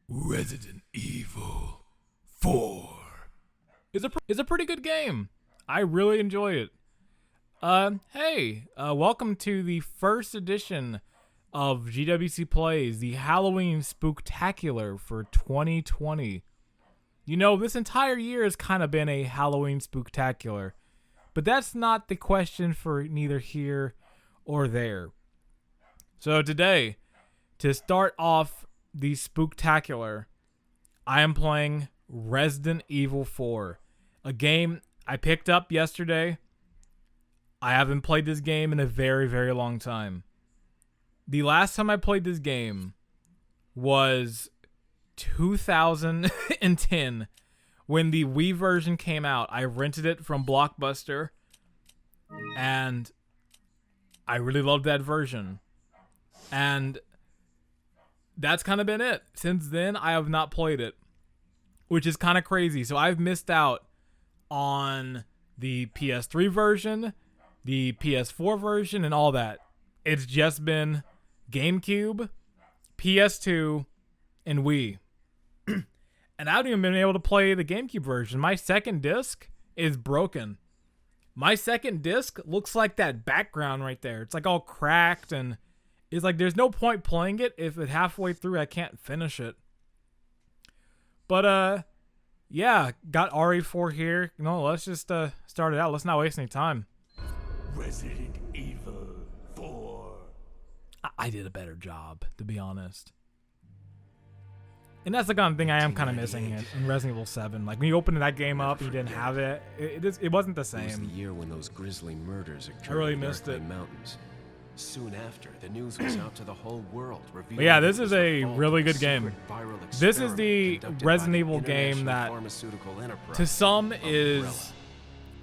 Resident Evil 4 is a pretty good game. I really enjoy it. Welcome to the first edition of GWC Plays, the Halloween Spooktacular for 2020. You know, this entire year has kind of been a Halloween Spooktacular, but that's not the question for neither here or there. So today, to start off the Spooktacular, I am playing Resident Evil 4, a game I picked up yesterday. I haven't played this game in a very, very long time. The last time I played this game was 2010 when the Wii version came out. I rented it from Blockbuster and I really loved that version. And that's kind of been it. Since then, I have not played it, which is kind of crazy. So I've missed out on the PS3 version, the PS4 version, and all that. It's just been GameCube, PS2, and Wii. And I haven't even been able to play the GameCube version. My second disc is broken. My second disc looks like that background right there. It's like all cracked, and it's like there's no point playing it if at halfway through I can't finish it. But yeah, got RE4 here. No, let's just start it out. Let's not waste any time. Resident Evil 4. I did a better job, to be honest. And that's the kind of thing I am kind of missing in Resident Evil 7. Like when you opened that game up and you didn't have it, it wasn't the same. It was the year when those grisly murders occurred. I really missed it. Mountains. Soon after, the news was out to the whole world. But yeah, this is a really good game. This is the Resident Evil game that, to some, is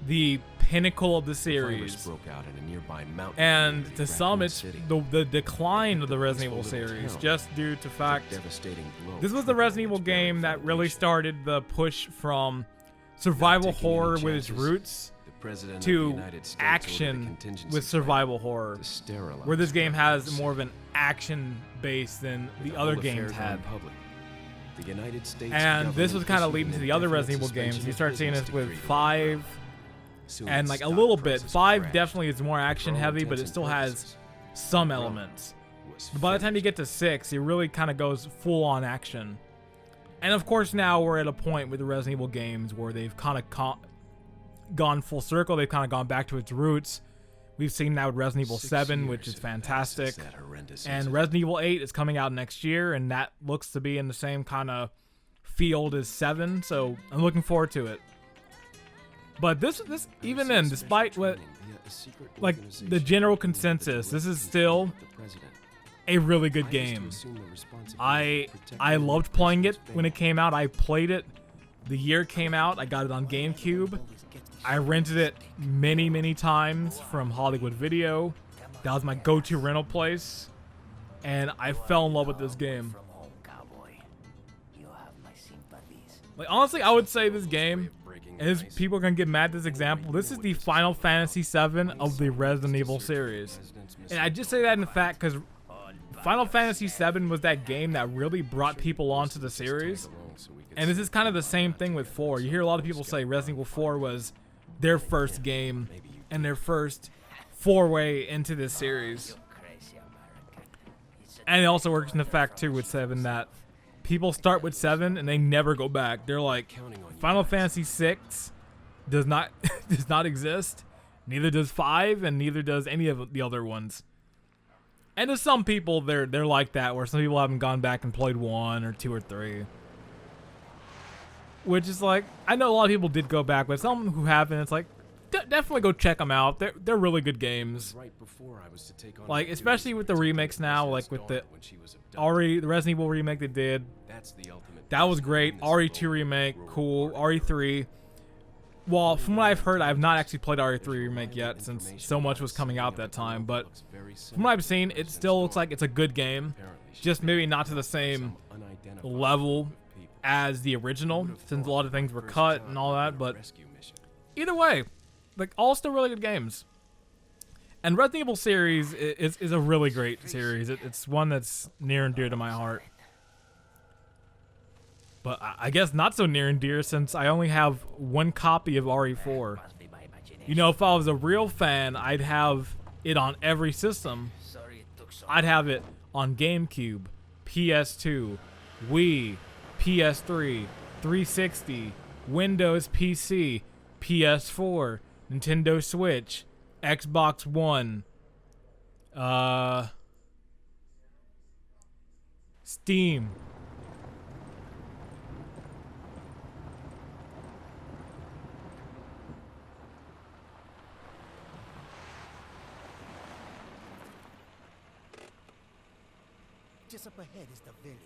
the pinnacle of the series. And to some, it's the decline of the Resident Evil series, just due to fact this was the Resident Evil game that really started the push from survival horror with its roots to action with survival horror, where this game has more of an action base than the other games had. And this was kind of leading to the other Resident Evil games. You start seeing this with 5 and like a little bit. 5 definitely is more action heavy, but it still has some elements. But by the time you get to 6, it really kind of goes full on action. And of course now we're at a point with the Resident Evil games where they've kind of gone full circle. They've kind of gone back to its roots. We've seen that with Resident Evil 7, which is fantastic. And Resident Evil 8 is coming out next year, and that looks to be in the same kind of field as 7, so I'm looking forward to it. But this even then, despite what, like, the general consensus, this is still a really good game. I loved playing it when it came out. I played it the year it came out. I got it on GameCube. I rented it many, many times from Hollywood Video. That was my go-to rental place. And I fell in love with this game. Like, honestly, I would say this game, and people are going to get mad at this example, this is the Final Fantasy VII of the Resident Evil series. And I just say that in fact because Final Fantasy VII was that game that really brought people onto the series. And this is kind of the same thing with 4. You hear a lot of people say Resident Evil 4 was their first game and their first foray into this series. And it also works in the fact too with 7 that people start with 7 and they never go back. They're like, Final Fantasy 6 does not exist. Neither does 5, and neither does any of the other ones. And to some people, they're like that, where some people haven't gone back and played 1 or 2 or 3. Which is like, I know a lot of people did go back, but some who haven't, it's like, definitely go check them out. They're really good games. Like, especially with the remakes now, like with the the Resident Evil remake they did. That was great. RE2 remake, cool. RE3. Well, from what I've heard, I have not actually played RE3 remake yet, since so much was coming out that time. But from what I've seen, it still looks like it's a good game. Just maybe not to the same level as the original, since a lot of things were cut and all that. But either way, like, all still really good games. And Resident Evil series is a really great series. It's one that's near and dear to my heart. But I guess not so near and dear, since I only have one copy of RE4. You know, if I was a real fan, I'd have it on every system. I'd have it on GameCube, PS2, Wii, PS3, 360, Windows PC, PS4, Nintendo Switch, Xbox One, Steam. Just up ahead is the village.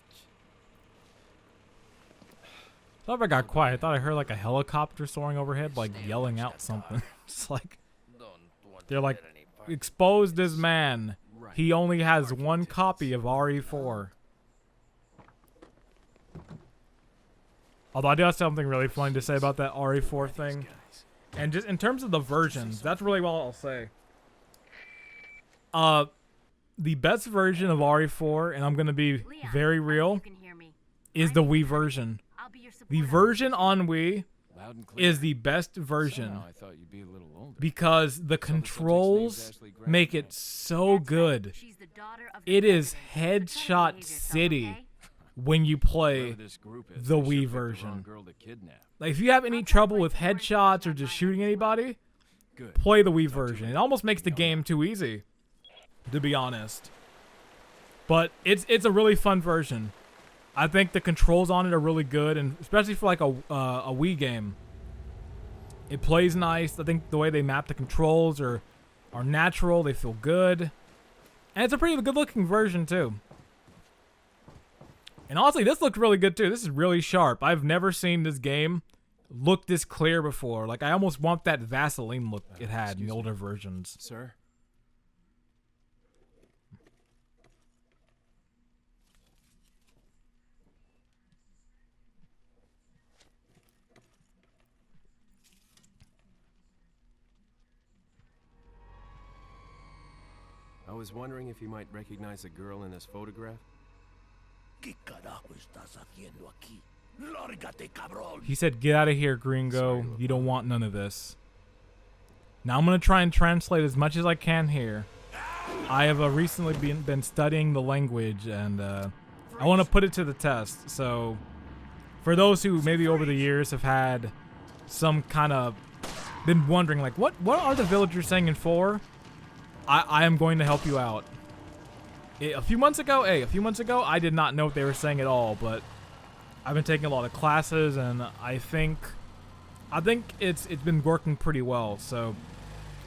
I thought I got quiet. I thought I heard like a helicopter soaring overhead, like yelling out something. It's like they're like, expose this man. He only has one copy of RE4. Although I do have something really funny to say about that RE4 thing. And just in terms of the versions, that's really all I'll say. The best version of RE4, and I'm going to be very real, is the Wii version. The version on Wii is the best version because the controls make it so good. It is headshot city when you play the Wii version. Like, if you have any trouble with headshots or just shooting anybody, play the Wii version. It almost makes the game too easy, to be honest. But it's a really fun version. I think the controls on it are really good, and especially for like a Wii game. It plays nice. I think the way they map the controls are natural. They feel good. And it's a pretty good looking version too. And honestly, this looked really good too. This is really sharp. I've never seen this game look this clear before. Like, I almost want that Vaseline look it had in the older versions. Sir? I was wondering if you might recognize the girl in this photograph. He said, "Get out of here, gringo. You don't want none of this." Now I'm going to try and translate as much as I can here. I have recently been studying the language, and I want to put it to the test. So for those who maybe over the years have had some kind of been wondering, like, what are the villagers saying in 4? I am going to help you out. A few months ago, I did not know what they were saying at all, but I've been taking a lot of classes, and I think it's been working pretty well. So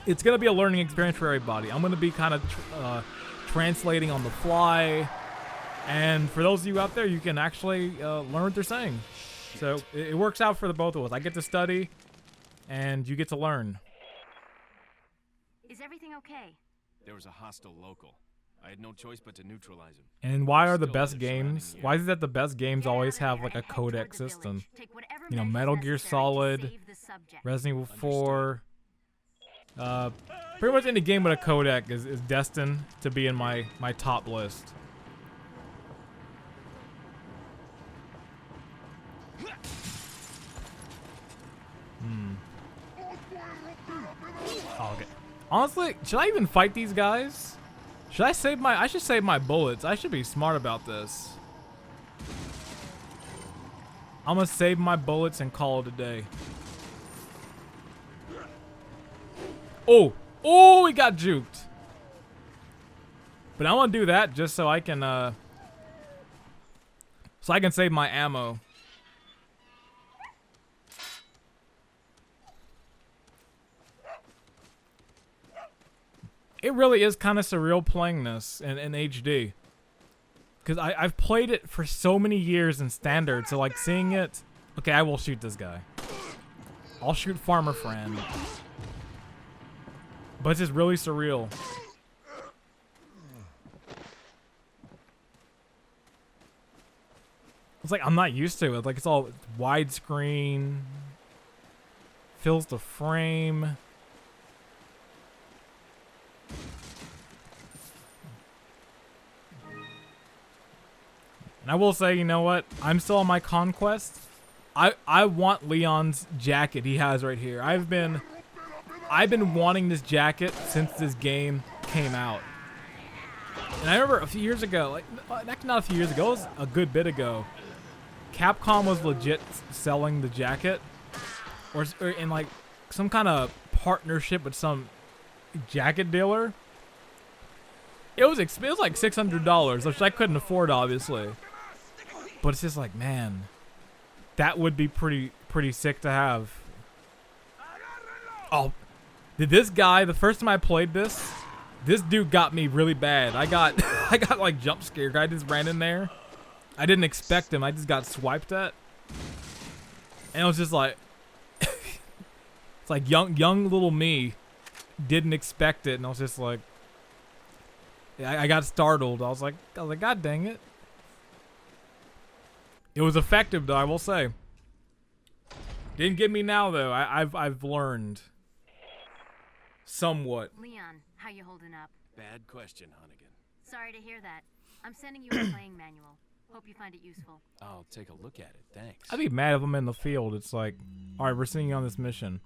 it's gonna be a learning experience for everybody. I'm gonna be kind of translating on the fly, and for those of you out there, you can actually learn what they're saying. So it works out for the both of us. I get to study, and you get to learn. Is everything okay? There was a hostile local. I had no choice but to neutralize him. And why are the best games? Why is it that the best games always have like a codec system? You know, Metal Gear Solid, Resident Evil 4. Pretty much any game with a codec is destined to be in my top list. Oh, okay. Honestly, should I even fight these guys? I should save my bullets. I should be smart about this. I'm gonna save my bullets and call it a day. Oh, he got juked. But I want to do that just so I can save my ammo. It really is kind of surreal playing this in HD. Because I've played it for so many years in standard, so like seeing it... Okay, I will shoot this guy. I'll shoot Farmer Fran. But it's just really surreal. It's like I'm not used to it. Like it's all widescreen, fills the frame. And I will say, you know what? I'm still on my conquest. I want Leon's jacket he has right here. I've been wanting this jacket since this game came out. And I remember a few years ago, like not a few years ago, it was a good bit ago. Capcom was legit selling the jacket, or in like some kind of partnership with some jacket dealer. It was like $600, which I couldn't afford, obviously. But it's just like, man, that would be pretty sick to have. Oh, did this guy, the first time I played this dude got me really bad. I got like jump scared. Guy just ran in there. I didn't expect him. I just got swiped at. And it was just like, it's like young little me didn't expect it, and I was just like, I got startled. I was like, God dang it. It was effective, though, I will say. Didn't get me now, though. I've learned somewhat. Leon, how you holding up? Bad question, Hunnigan. Sorry to hear that. I'm sending you a playing manual. Hope you find it useful. I'll take a look at it, thanks. I'd be mad if I'm in the field. It's like, all right, we're sending you on this mission.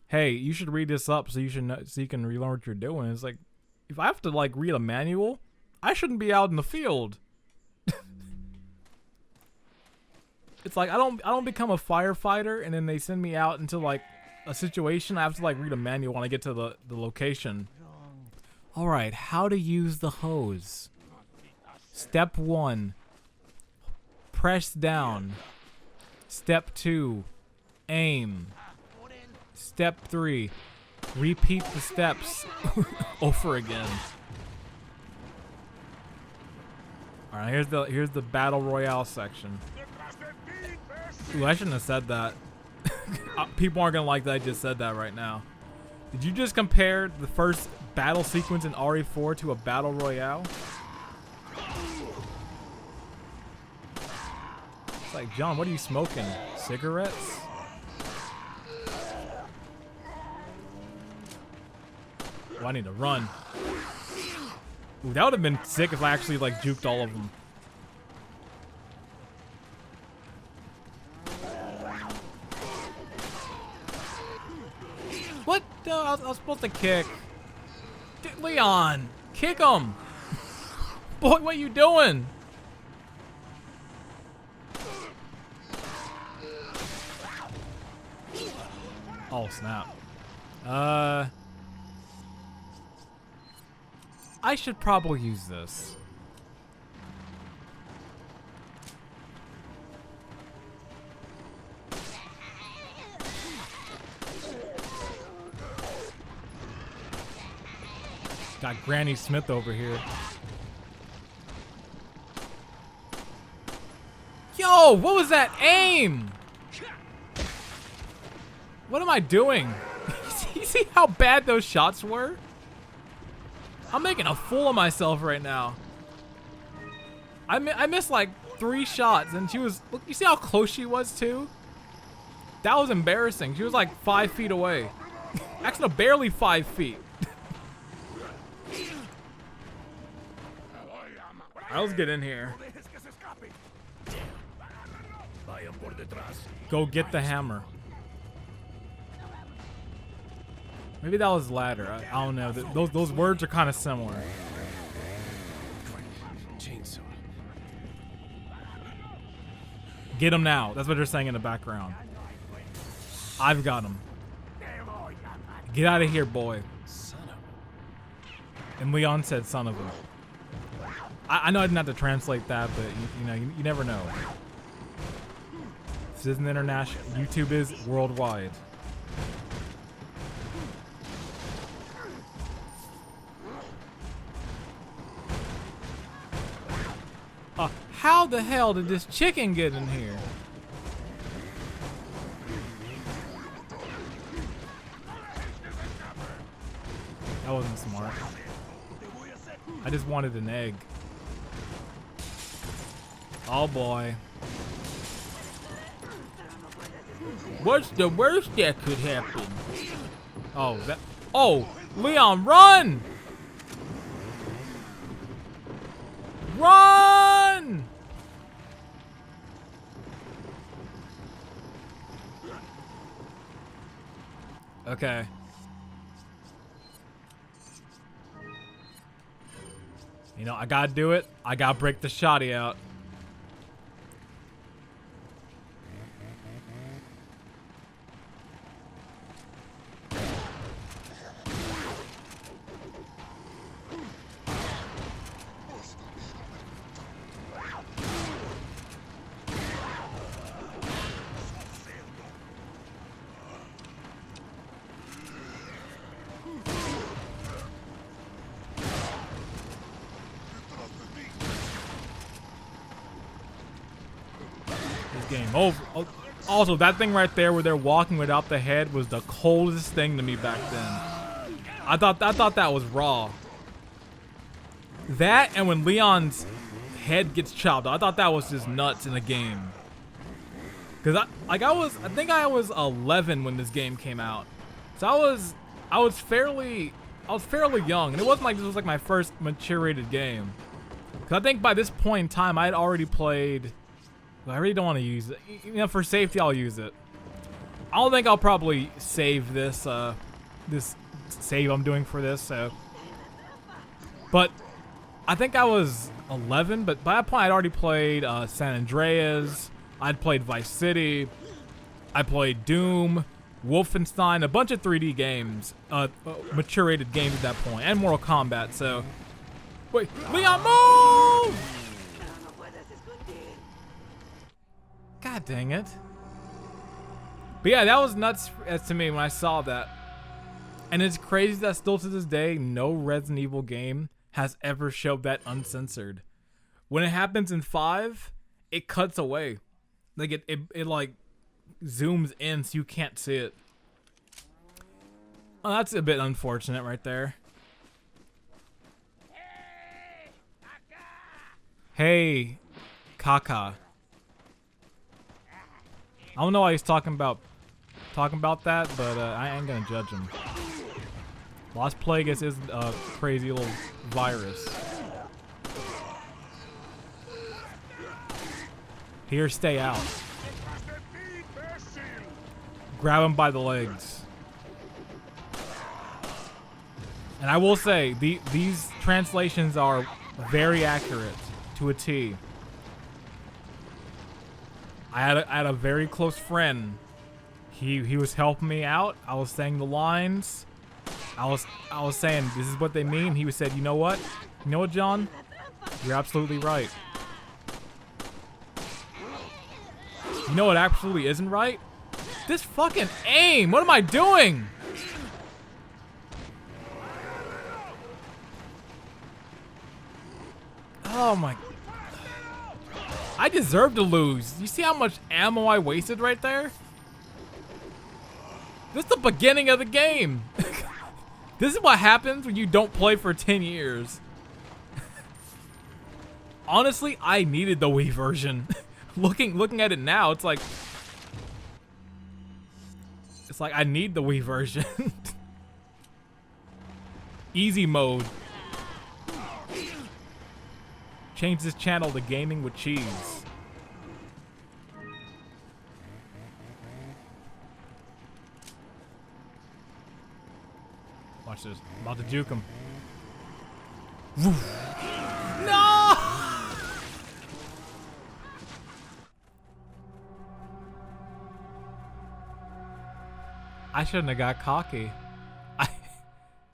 Hey, you should read this up so you can relearn what you're doing. It's like, if I have to like read a manual, I shouldn't be out in the field. It's like I don't become a firefighter and then they send me out into like a situation. I have to like read a manual when I get to the location. All right, how to use the hose. Step 1, press down. Step 2, aim. Step 3, repeat the steps over again. All right, here's the battle royale section. Ooh, I shouldn't have said that. People aren't gonna like that I just said that right now. Did you just compare the first battle sequence in RE4 to a battle royale? It's like, John, what are you smoking? Cigarettes? Oh, I need to run. Ooh, that would have been sick if I actually like juked all of them. What? I was supposed to kick. Leon, kick him. Boy, what are you doing? Oh, snap. I should probably use this. Got Granny Smith over here. Yo, what was that aim? What am I doing? You see how bad those shots were? I'm making a fool of myself right now. I missed like 3 shots and she was, look, you see how close she was too? That was embarrassing. She was like 5 feet away. Actually, no, barely 5 feet. Alright, let's get in here. Go get the hammer. Maybe that was ladder. I don't know. Those words are kind of similar. Chainsaw. Get him now. That's what they're saying in the background. I've got him. Get out of here, boy. Son of And Leon said son of a. I know I didn't have to translate that, but you know, you never know. This isn't international. YouTube is worldwide. How the hell did this chicken get in here? That wasn't smart. I just wanted an egg. Oh boy. What's the worst that could happen? Oh, that. Oh, Leon, run! Run! Okay. You know, I gotta do it. I gotta break the shoddy out. Game over. Oh, also, that thing right there where they're walking without the head was the coldest thing to me back then. I thought that was raw. That and when Leon's head gets chopped, I thought that was just nuts in the game. Cause I think I was 11 when this game came out, so I was fairly young, and it wasn't like this was like my first mature rated game. Cause I think by this point in time I had already played. I really don't want to use it. You know, for safety, I'll use it. I don't think I'll probably save this, this save I'm doing for this, so. But I think I was 11, but by that point I'd already played San Andreas, I'd played Vice City, I played Doom, Wolfenstein, a bunch of 3D games, mature rated games at that point, and Mortal Kombat, so. Wait, Leon, move! God dang it. But yeah, that was nuts to me when I saw that. And it's crazy that still to this day, no Resident Evil game has ever showed that uncensored. When it happens in 5, it cuts away. Like it like zooms in so you can't see it. Oh, that's a bit unfortunate right there. Hey, Kaka. I don't know why he's talking about that, but I ain't gonna judge him. Lost Plagueis is a crazy little virus. Here, stay out. Grab him by the legs. And I will say, these translations are very accurate to a T. I had a very close friend. He was helping me out. I was saying the lines. I was saying this is what they mean. He said, you know what? You know what, John? You're absolutely right. You know what absolutely isn't right? This fucking aim. What am I doing? Oh my. I deserve to lose. You see how much ammo I wasted right there? This is the beginning of the game. This is what happens when you don't play for 10 years. Honestly, I needed the Wii version. Looking at it now, it's like I need the Wii version. Easy mode. Change this channel to Gaming with Cheese. Watch this. I'm about to juke him. No! I shouldn't have got cocky.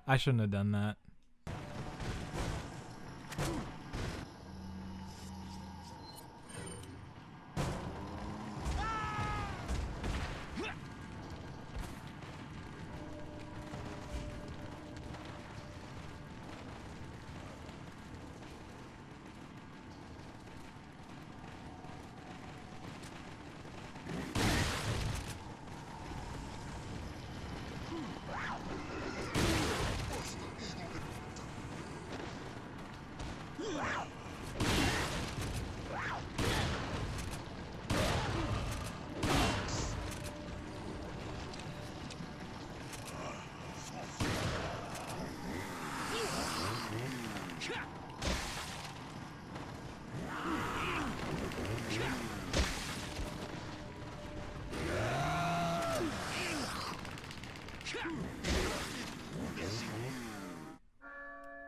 I shouldn't have done that.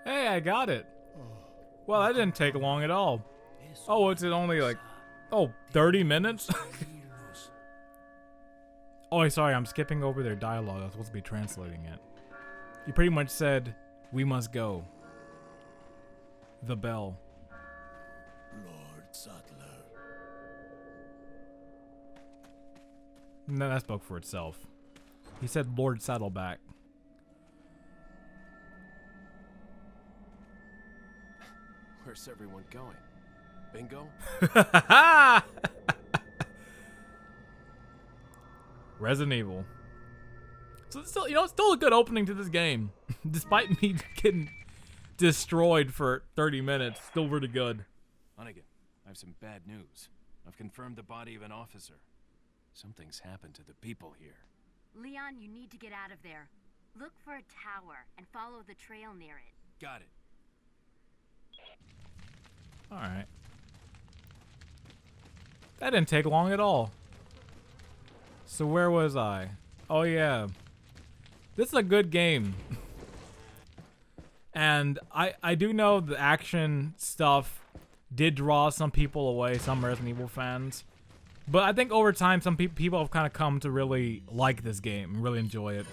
Hey, I got it. Well, that didn't take long at all. Oh, it's only like, 30 minutes? Oh, sorry, I'm skipping over their dialogue. I was supposed to be translating it. You pretty much said, "We must go." The bell. Lord Sattler. No, that spoke for itself. He said Lord Saddleback. Where's everyone going? Bingo? Resident Evil. So it's still, it's still a good opening to this game. Despite me getting destroyed for 30 minutes, still really good. Hunnigan, I have some bad news. I've confirmed the body of an officer. Something's happened to the people here. Leon, you need to get out of there. Look for a tower and follow the trail near it. Got it. Alright. That didn't take long at all. So where was I? Oh yeah. This is a good game. And I do know the action stuff did draw some people away, some Resident Evil fans. But I think over time some people have kind of come to really like this game and really enjoy it.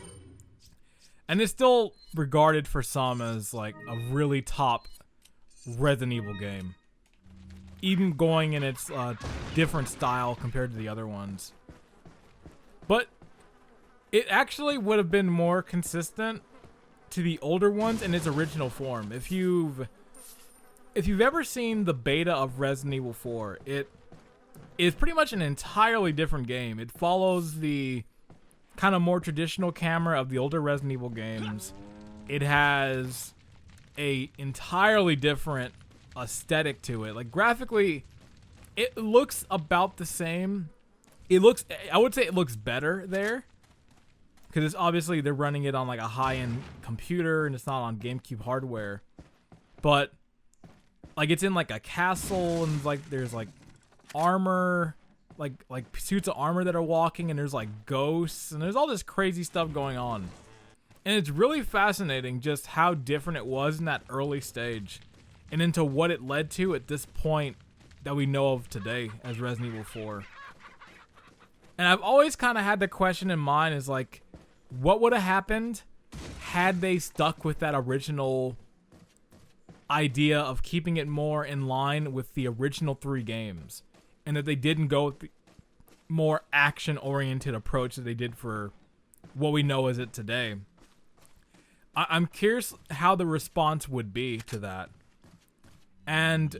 And it's still regarded for some as like a really top Resident Evil game. Even going in its different style compared to the other ones. But it actually would have been more consistent to the older ones in its original form. If you've ever seen the beta of Resident Evil 4, it is pretty much an entirely different game. It follows the kind of more traditional camera of the older Resident Evil games. It has a entirely different aesthetic to it. Like graphically, it looks about the same. I would say it looks better there. Because it's obviously they're running it on like a high-end computer and it's not on GameCube hardware. But like it's in like a castle and like there's like armor, like suits of armor that are walking, and there's like ghosts and there's all this crazy stuff going on. And it's really fascinating just how different it was in that early stage and into what it led to at this point that we know of today as Resident Evil 4. And I've always kind of had the question in mind is like, what would have happened had they stuck with that original idea of keeping it more in line with the original 3 games, and that they didn't go with the more action-oriented approach that they did for what we know as it today. I'm curious how the response would be to that. And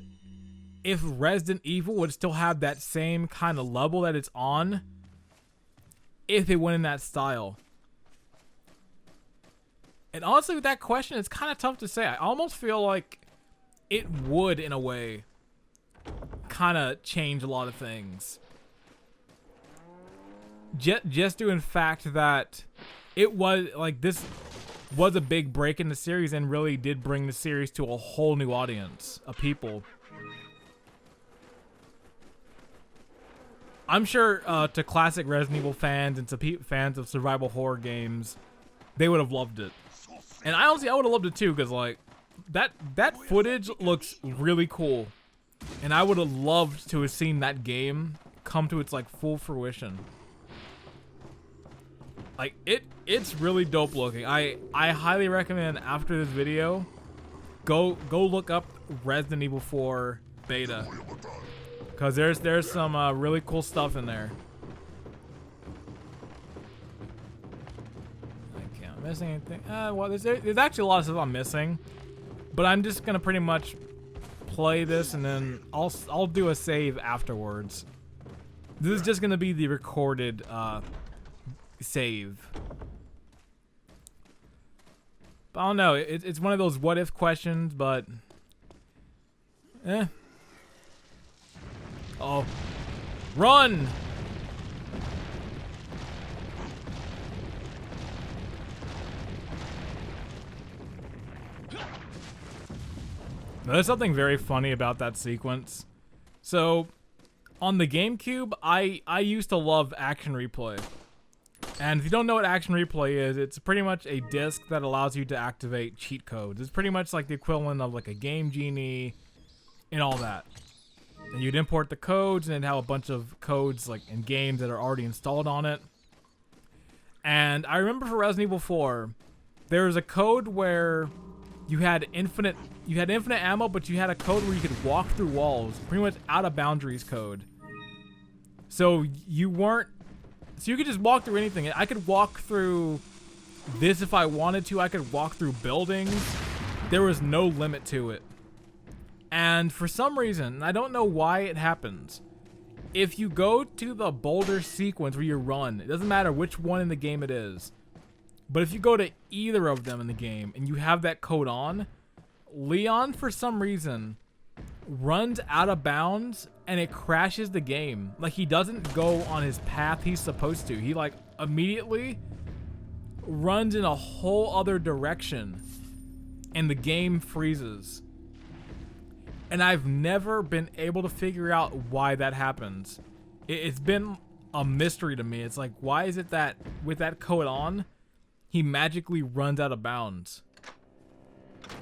if Resident Evil would still have that same kind of level that it's on, if it went in that style. And honestly, with that question, it's kind of tough to say. I almost feel like it would, in a way, kind of change a lot of things. Just due in fact that it was, like, this was a big break in the series and really did bring the series to a whole new audience of people. I'm sure to classic Resident Evil fans and to fans of survival horror games, they would have loved it. And I would have loved it too, because like that footage looks really cool. And I would have loved to have seen that game come to its like full fruition. Like it's really dope looking. I highly recommend after this video, go look up Resident Evil 4 beta. Cause there's some really cool stuff in there. I can't miss anything. Well, there's actually a lot of stuff I'm missing, but I'm just gonna pretty much play this and then I'll do a save afterwards. This is just gonna be the recorded save. But I don't know. It's one of those what if questions, but oh, run! Now, there's something very funny about that sequence. So, on the GameCube, I used to love Action Replay. And if you don't know what action replay is, it's pretty much a disc that allows you to activate cheat codes. It's pretty much like the equivalent of like a Game Genie and all that. And you'd import the codes and it'd have a bunch of codes like in games that are already installed on it. And I remember for Resident Evil 4, there was a code where you had infinite ammo, but you had a code where you could walk through walls, pretty much out of boundaries code. So you could just walk through anything. I could walk through this if I wanted to. I could walk through buildings. There was no limit to it. And for some reason, I don't know why it happens, if you go to the boulder sequence where you run, it doesn't matter which one in the game it is, but if you go to either of them in the game and you have that code on, Leon, for some reason, runs out of bounds and it crashes the game. Like, he doesn't go on his path he's supposed to. He like immediately runs in a whole other direction and the game freezes. And I've never been able to figure out why that happens. It's been a mystery to me. It's like, why is it that with that code on, he magically runs out of bounds?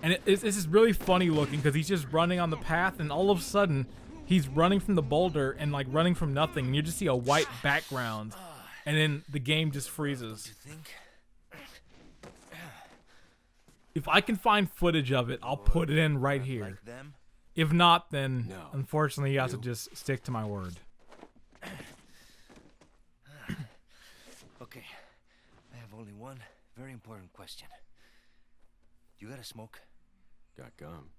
And this is really funny looking because he's just running on the path and all of a sudden he's running from the boulder and like running from nothing and you just see a white background and then the game just freezes. If I can find footage of it, I'll put it in right here. If not, then unfortunately you have to just stick to my word. Okay, I have only one very important question. You got a smoke? Got gum.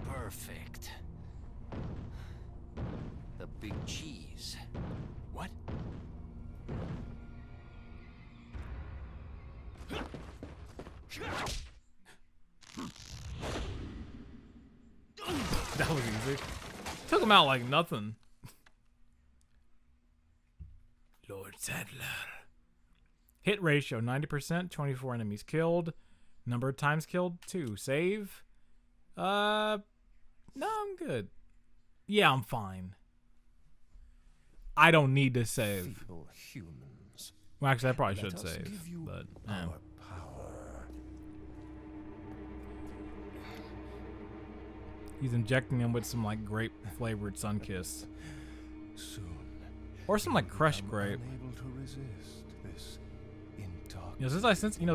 Perfect. The big cheese. What? That was easy. Took him out like nothing. Lord Sadler. Hit ratio 90%, 24 enemies killed. Number of times killed 2. Save. No, I'm good. Yeah, I'm fine. I don't need to save. Feeble humans. Well, actually, I probably Let should us save, give you but our power. he's injecting him with some like grape flavored Sunkiss, Soon, or some like you crushed become grape. unable to resist this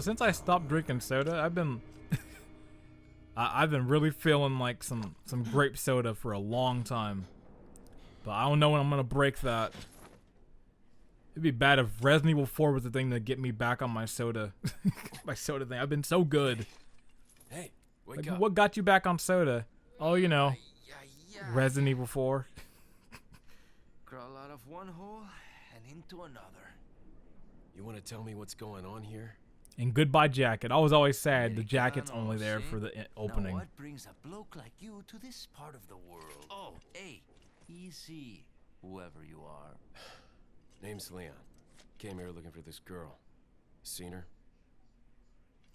Since I stopped drinking soda, I've been I've been really feeling like some grape soda for a long time. But I don't know when I'm gonna break that. It'd be bad if Resident Evil 4 was the thing to get me back on my soda, my soda thing. I've been so good. Hey, wake Like, up. what got you back on soda? Oh, you know, Resident Evil 4. Crawl out of one hole and into another. You want to tell me what's going on here? And goodbye jacket. I was always sad the jacket's only there for the opening. Now what brings a bloke like you to this part of the world? Oh, hey, easy, whoever you are. Name's Leon. Came here looking for this girl. Seen her?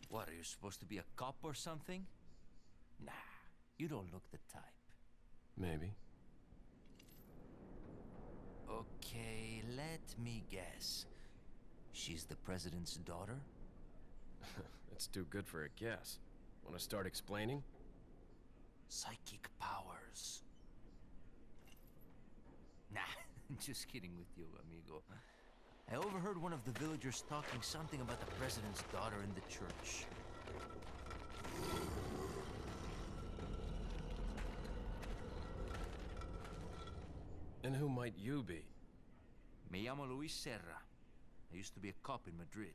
What, are you supposed to be a cop or something? Nah, you don't look the type. Maybe. Okay, let me guess. She's the president's daughter? That's too good for a guess. Want to start explaining? Psychic powers. Nah, just kidding with you, amigo. I overheard one of the villagers talking something about the president's daughter in the church. And who might you be? Me llamo Luis Serra. I used to be a cop in Madrid.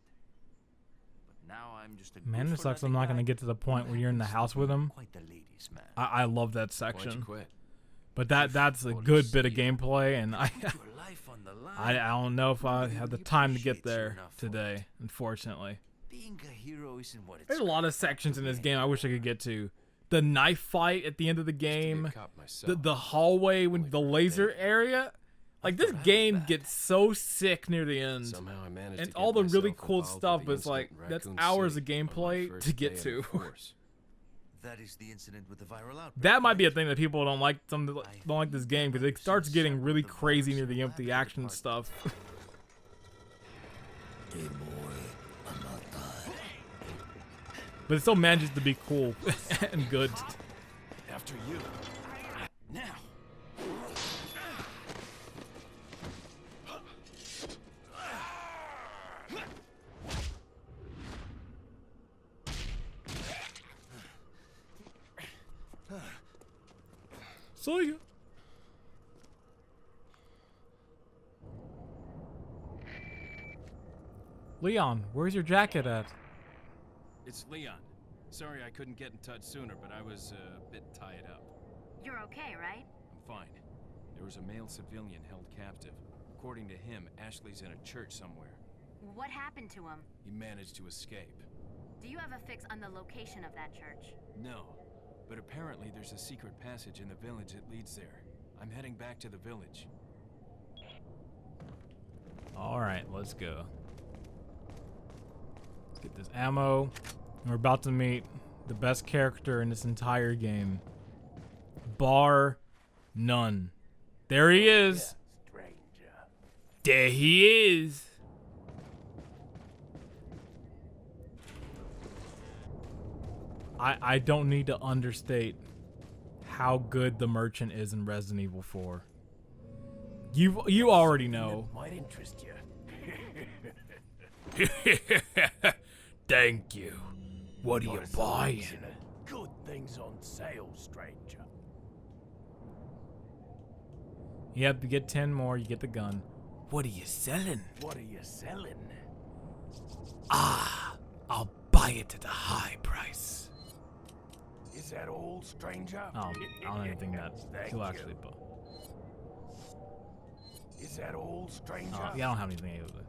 But now I'm just a Man, it sucks I'm not gonna get to the point where you're in the house with him. Quite the ladies' man. I love that Why'd you section. quit? But that's a good bit of gameplay, and I Your life on the line. I don't know if I have the time to get there today, unfortunately. Being a hero isn't what it's There's a lot of sections in this game I wish I could get to. The knife fight at the end of the Used to be a game, cop myself. the hallway with the laser area. Like, this game gets so sick near the end. Somehow I managed And to all get the really myself cool involved with stuff the is like, incident in that's Raccoon hours City of on my gameplay first to get day in to. the force. That is the incident with the viral outbreak. That might be a right? thing that people don't like. Some don't like this game because it starts getting really crazy near the end with the action stuff. But it still manages to be cool and good. After you. Now. See ya. Leon, where's your jacket at? It's Leon. Sorry I couldn't get in touch sooner, but I was a bit tied up. You're okay, right? I'm fine. There was a male civilian held captive. According to him, Ashley's in a church somewhere. What happened to him? He managed to escape. Do you have a fix on the location of that church? No, but apparently there's a secret passage in the village that leads there. I'm heading back to the village. Alright, let's go. Let's get this ammo. We're about to meet the best character in this entire game. Bar none. There he is. Stranger. There he is. I don't need to understate how good the merchant is in Resident Evil 4. You already know. Might interest you. Thank you. What are you Got a buying? selection of good things on sale, stranger. Yep, you get 10 more, you get the gun. What are you selling? What are you selling? Ah, I'll buy it at a high price. Is that all, stranger? Oh, I don't know anything that Thank he'll you. actually buy. Is that all, stranger? Yeah, I don't have anything either.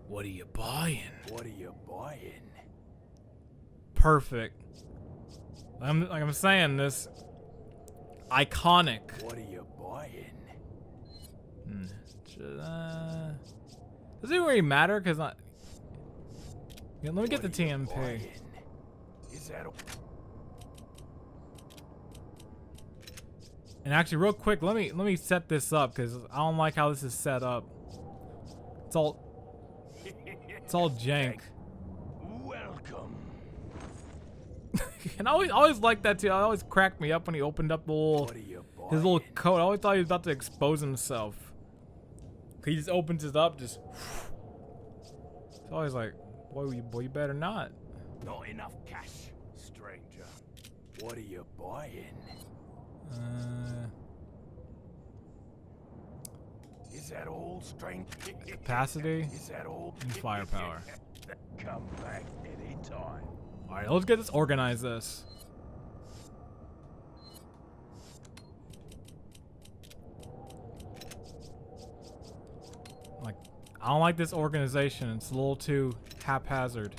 What are you buying? What are you buying? Perfect. Like I'm saying, this iconic. What are you buying? Does it really matter? Cause yeah, let me get the What are you TMP. buying? Is that all? And actually, real quick, let me set this up because I don't like how this is set up. It's all jank. Welcome. And I always like that too. It always cracked me up when he opened up the little What are you buying? his little coat. I always thought he was about to expose himself. He just opens it up, just. It's always like, boy, you better not. Not enough cash, stranger. What are you buying? Is that all, stranger? Capacity Is that all? and firepower. Come back anytime. All right, let's get this organized. This. Like, I don't like this organization. It's a little too haphazard.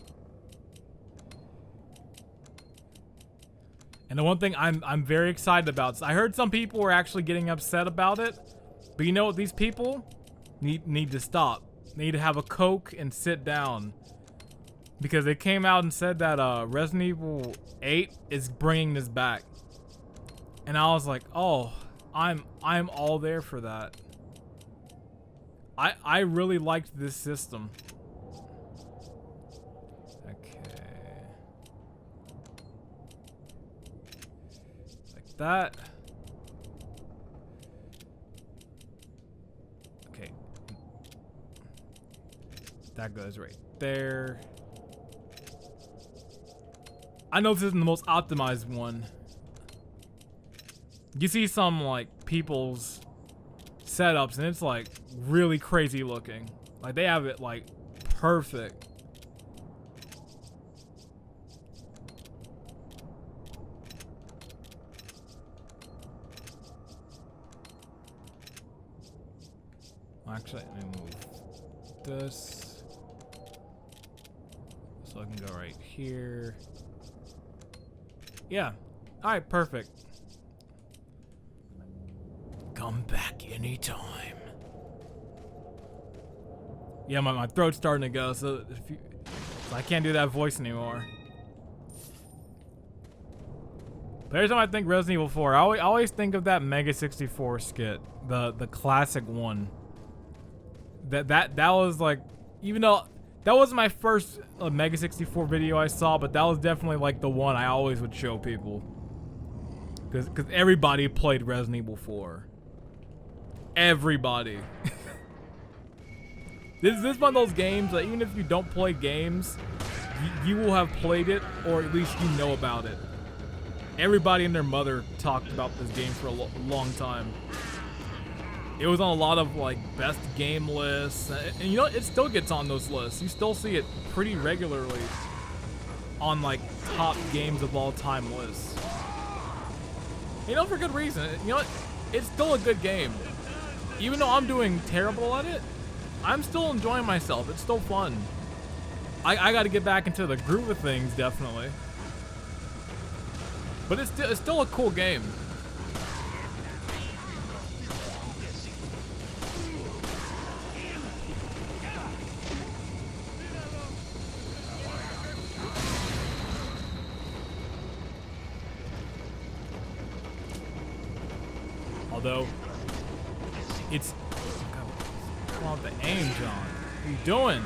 And the one thing I'm very excited about, I heard some people were actually getting upset about it, but you know what? These people need to stop. They need to have a Coke and sit down, because they came out and said that Resident Evil 8 is bringing this back, and I was like, oh, I'm all there for that. I really liked this system. That. Okay. That goes right there. I know this isn't the most optimized one. You see some like people's setups and it's like really crazy looking. Like they have it like perfect. Actually, let me move this so I can go right here. Yeah. Alright, perfect. Come back anytime. Yeah, my throat's starting to go, so I can't do that voice anymore. But every time I think Resident Evil 4, I always think of that Mega 64 skit, the classic one. That was like, even though that wasn't my first Mega 64 video I saw, but that was definitely like the one I always would show people. Because everybody played Resident Evil 4. Everybody. This is one of those games that even if you don't play games, you will have played it, or at least you know about it. Everybody and their mother talked about this game for a long time. It was on a lot of like best game lists, and you know, it still gets on those lists. You still see it pretty regularly on like top games of all time lists. You know, for good reason. You know what? It's still a good game. Even though I'm doing terrible at it, I'm still enjoying myself. It's still fun. I got to get back into the groove of things, definitely. But it's still a cool game. Although, it's... Come on with the aim, John. What are you doing?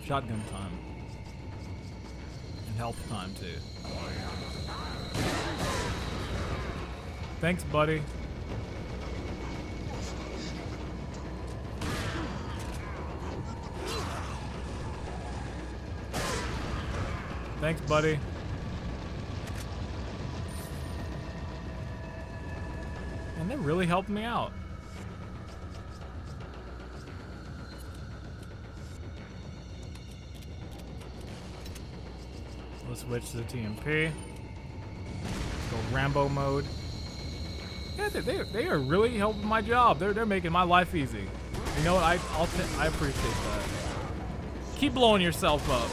Shotgun time. And health time, too. Thanks, buddy. Thanks, buddy. And they're really helping me out. Let's switch to the TMP. Let's go Rambo mode. Yeah, they are really helping my job. They're making my life easy. You know what? I appreciate that. Keep blowing yourself up.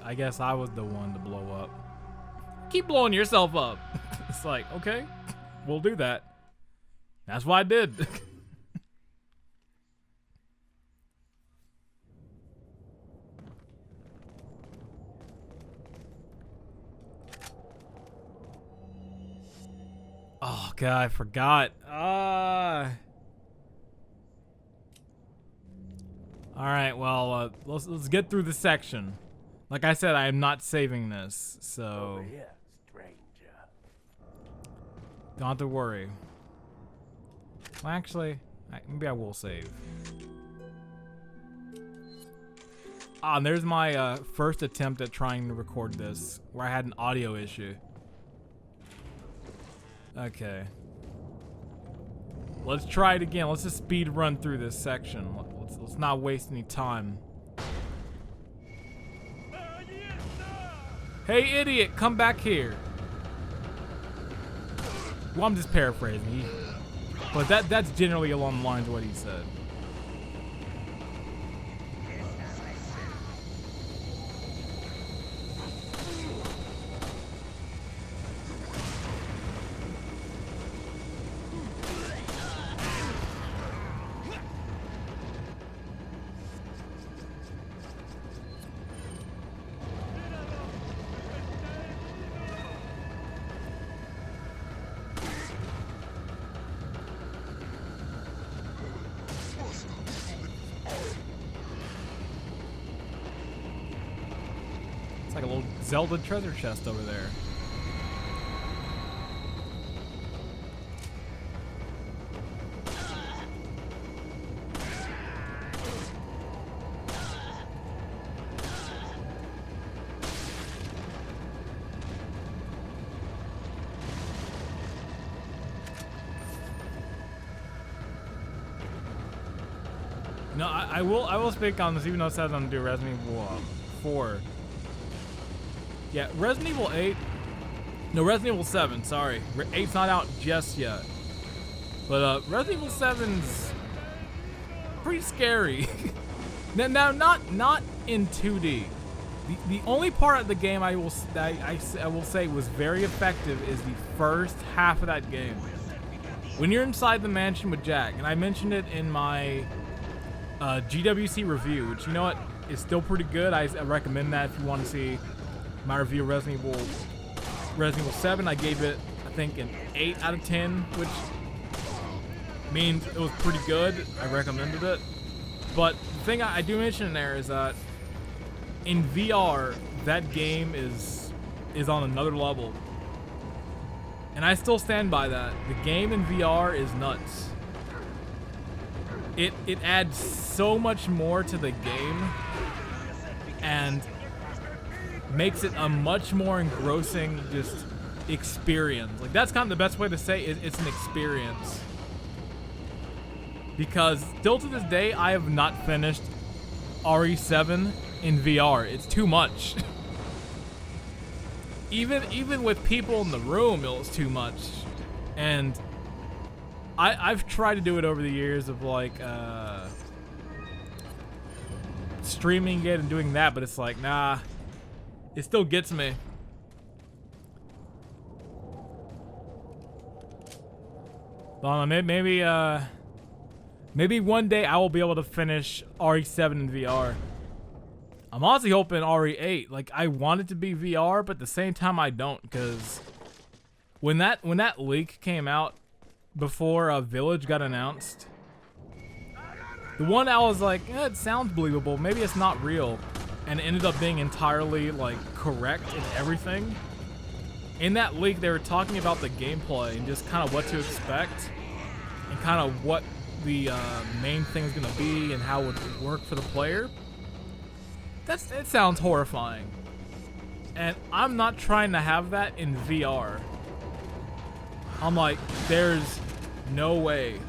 I guess I was the one to blow up. Keep blowing yourself up. It's like, okay, we'll do that. That's what I did. Oh god, I forgot. Alright, well, let's get through the section. Like I said, I am not saving this, so Over here, stranger. don't have to worry. Well, actually, maybe I will save. Ah, and there's my first attempt at trying to record this, where I had an audio issue. Okay. Let's try it again. Let's just speed run through this section. Let's not waste any time. Hey, idiot, come back here. Well, I'm just paraphrasing. But that's generally along the lines of what he said. Like a little Zelda treasure chest over there. No, I will speak on this, even though it says I'm gonna do Resident Evil 4. Yeah, Resident Evil 8. No, Resident Evil 7, sorry. 8's not out just yet. But Resident Evil 7's pretty scary. now, not in 2D. The only part of the game I will say was very effective is the first half of that game. When you're inside the mansion with Jack, and I mentioned it in my GWC review, which, you know what, is still pretty good. I recommend that if you want to see my review of Resident Evil 7. I gave it, I think, an 8 out of 10, which means it was pretty good. I recommended it. But the thing I do mention in there is that in VR, that game is on another level. And I still stand by that. The game in VR is nuts. It adds so much more to the game and makes it a much more engrossing just experience. Like, that's kind of the best way to say it. It's an experience. Because still to this day, I have not finished RE7 in VR. It's too much. Even with people in the room, it was too much. And I've tried to do it over the years of like streaming it and doing that, but it's like, nah, it still gets me. Well, maybe one day I will be able to finish RE7 in VR. I'm honestly hoping RE8. Like, I want it to be VR, but at the same time I don't, because when that leak came out before Village got announced, the one I was like, it sounds believable. Maybe it's not real, and it ended up being entirely like correct in everything. In that leak, they were talking about the gameplay and just kind of what to expect, and kind of what the main thing is gonna be and how it would work for the player. It sounds horrifying, and I'm not trying to have that in VR. I'm like, there's no way.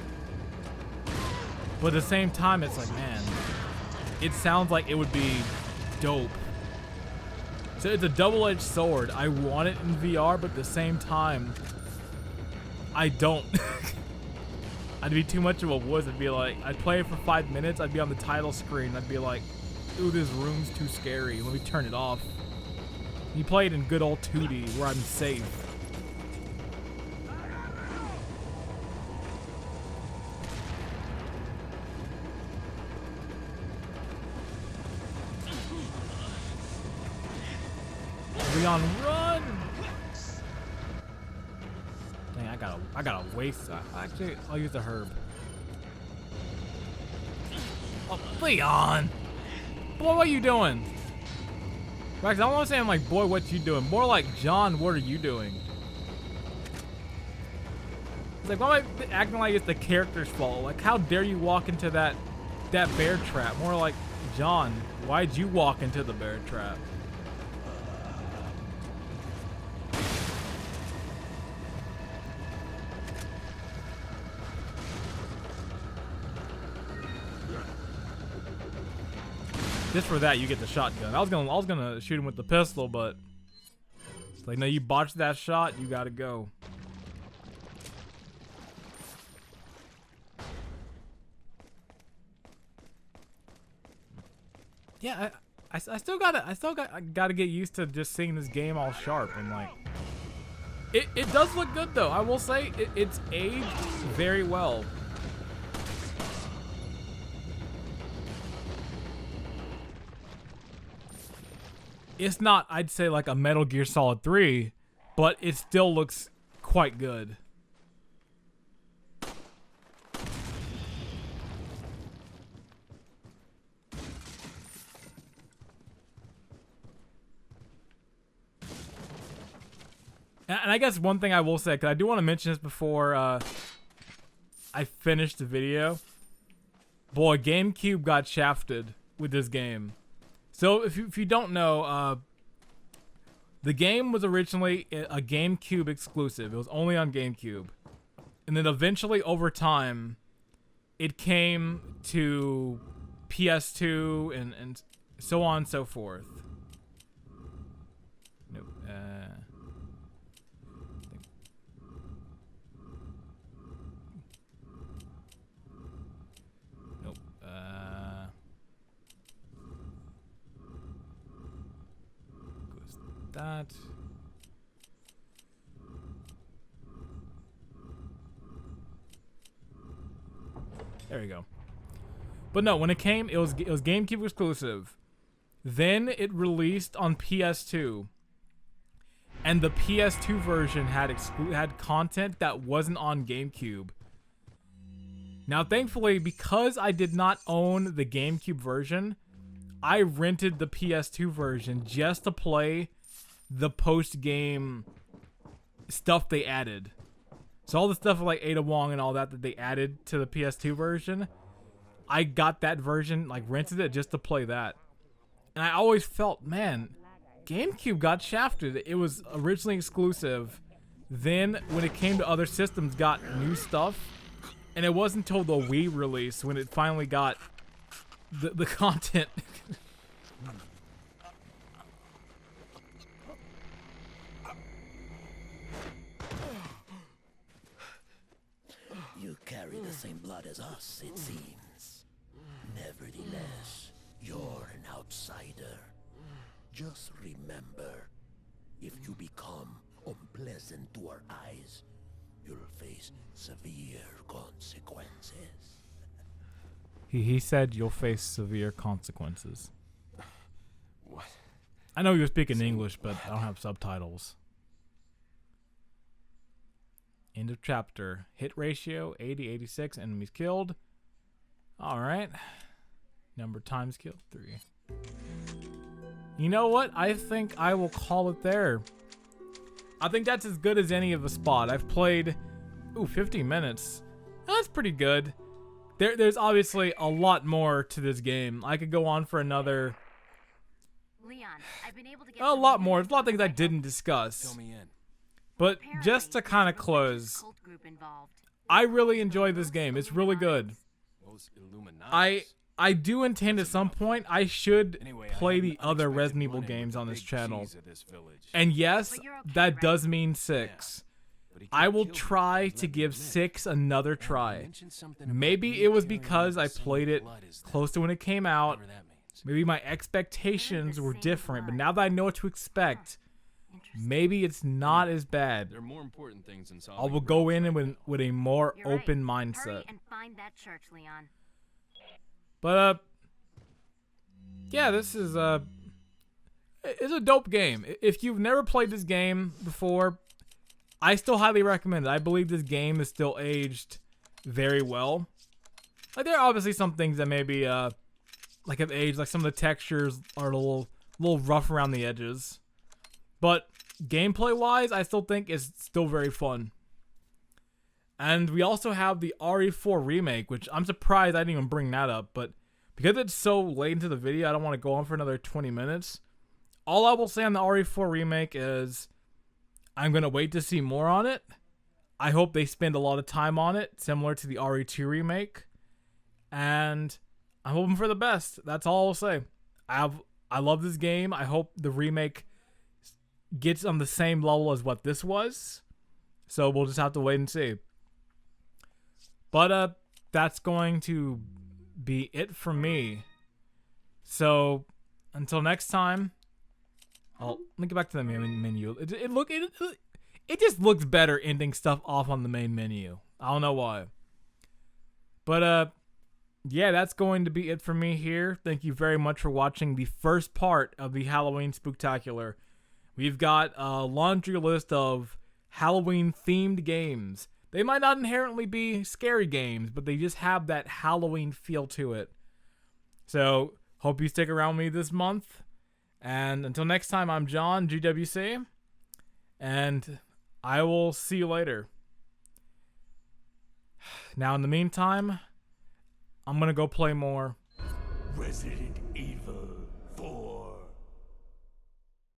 But at the same time, it's like, man, it sounds like it would be dope. So it's a double-edged sword. I want it in VR, but at the same time, I don't. I'd be too much of a wuss. I'd be like, I'd play it for 5 minutes, I'd be on the title screen, I'd be like, ooh, this room's too scary, let me turn it off. You play it in good old 2D where I'm safe. Leon, run! Dang, I gotta waste. Actually, I'll use the herb. Oh, Leon! Boy, what are you doing? Rex, I don't want to say I'm like, boy, what you doing? More like, John, what are you doing? It's like, why am I acting like it's the character's fault? Like, how dare you walk into that bear trap? More like, John, why'd you walk into the bear trap? Just for that, you get the shotgun. I was gonna shoot him with the pistol, but it's like, no, you botched that shot. You gotta go. Yeah, I still gotta get used to just seeing this game all sharp and like. It does look good though. I will say it's aged very well. It's not, I'd say, like a Metal Gear Solid 3, but it still looks quite good. And I guess one thing I will say, because I do want to mention this before I finish the video. Boy, GameCube got shafted with this game. So if you don't know, the game was originally a GameCube exclusive. It was only on GameCube. And then eventually, over time, it came to PS2 and so on and so forth. that. There we go. But no, when it came, it was GameCube exclusive. Then it released on PS2. And the PS2 version had content that wasn't on GameCube. Now, thankfully, because I did not own the GameCube version, I rented the PS2 version just to play the post-game stuff they added. So all the stuff like Ada Wong and all that they added to the PS2 version, I got that version, like rented it just to play that. And I always felt, man, GameCube got shafted. It was originally exclusive. Then when it came to other systems, got new stuff. And it wasn't until the Wii release when it finally got the content. You carry the same blood as us, it seems. Nevertheless, you're an outsider. Just remember, if you become unpleasant to our eyes, you'll face severe consequences. He said you'll face severe consequences. What? I know you're speaking English, but I don't have subtitles. End of chapter. Hit ratio 80-86. Enemies killed. Alright. Number times killed 3. You know what? I think I will call it there. I think that's as good as any of a spot. I've played 50 minutes. That's pretty good. There's obviously a lot more to this game. I could go on for another Leon, I've been able to get a lot more. There's a lot of things I didn't discuss. Fill me in. But just to kind of close, I really enjoy this game. It's really good. Those Illuminati. I do intend at some point I should Anyway, play the I'm other unexpected Resident Evil run-in games with on the this big channel. cheese of this village. And yes, But you're okay, that right? does mean 6. But he I can't will kill me. try Let to me give admit. 6 another Now, you try. mentioned something about Maybe me it was carrying because the I same played it blood as them, close to when it came out. whatever that means. Maybe my expectations were same different, but blood. now that I know what to expect, Interesting. maybe it's not as bad. There are more important things in I solving will go riddles in right and with a more You're right. open Hurry mindset. and find that church, Leon. But yeah, this is it's a dope game. If you've never played this game before, I still highly recommend it. I believe this game is still aged very well. Like there are obviously some things that maybe like have aged, like some of the textures are a little rough around the edges. But gameplay wise, I still think it's still very fun. And we also have the RE4 remake, which I'm surprised I didn't even bring that up, but because it's so late into the video, I don't want to go on for another 20 minutes. All I will say on the RE4 remake is I'm going to wait to see more on it. I hope they spend a lot of time on it, similar to the RE2 remake. And I'm hoping for the best. That's all I'll say. I love this game. I hope the remake gets on the same level as what this was. So we'll just have to wait and see. But that's going to be it from me. So until next time, let me get back to the main menu. It just looks better ending stuff off on the main menu. I don't know why. But yeah, that's going to be it for me here. Thank you very much for watching the first part of the Halloween Spooktacular. We've got a laundry list of Halloween themed games. They might not inherently be scary games, but they just have that Halloween feel to it. So, hope you stick around with me this month. And until next time, I'm John, GWC. And I will see you later. Now, in the meantime, I'm going to go play more Resident Evil.